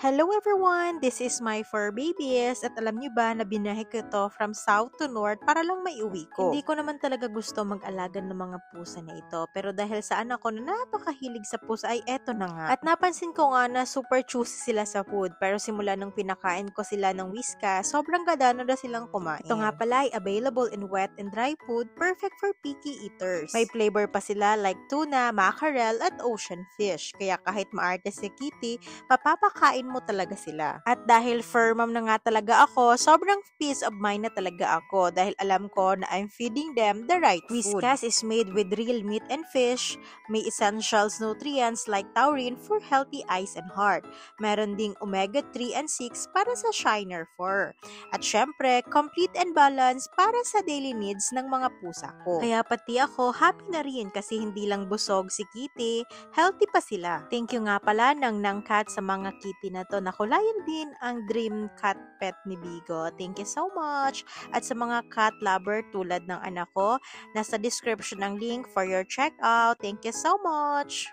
Hello everyone! This is my fur babies at alam niyo ba na binahe ko ito from south to north para lang maiuwi ko. Hindi ko naman talaga gusto mag-alaga ng mga pusa na ito pero dahil sa anak ko na napakahilig sa pusa ay eto na nga. At napansin ko nga na super choosy sila sa food pero simula nung pinakain ko sila ng Whiskas, sobrang gadano na silang kumain. Ito nga pala ay available in wet and dry food, perfect for picky eaters. May flavor pa sila like tuna, mackerel at ocean fish. Kaya kahit maarte si Kitty, mapapakain mo talaga sila. At dahil fur mom na nga talaga ako, sobrang peace of mind na talaga ako dahil alam ko na I'm feeding them the right food. Whiskas is made with real meat and fish, may essentials nutrients like taurine for healthy eyes and heart. Meron ding omega 3 and 6 para sa shiner fur. At syempre, complete and balanced para sa daily needs ng mga pusa ko. Kaya pati ako happy na rin kasi hindi lang busog si Kitty, healthy pa sila. Thank you nga pala ng Cat sa mga kitty na to. Nakulayan din ang dream cat pet ni Bigo. Thank you so much. At sa mga cat lover tulad ng anak ko, nasa description ang link for your checkout. Thank you so much.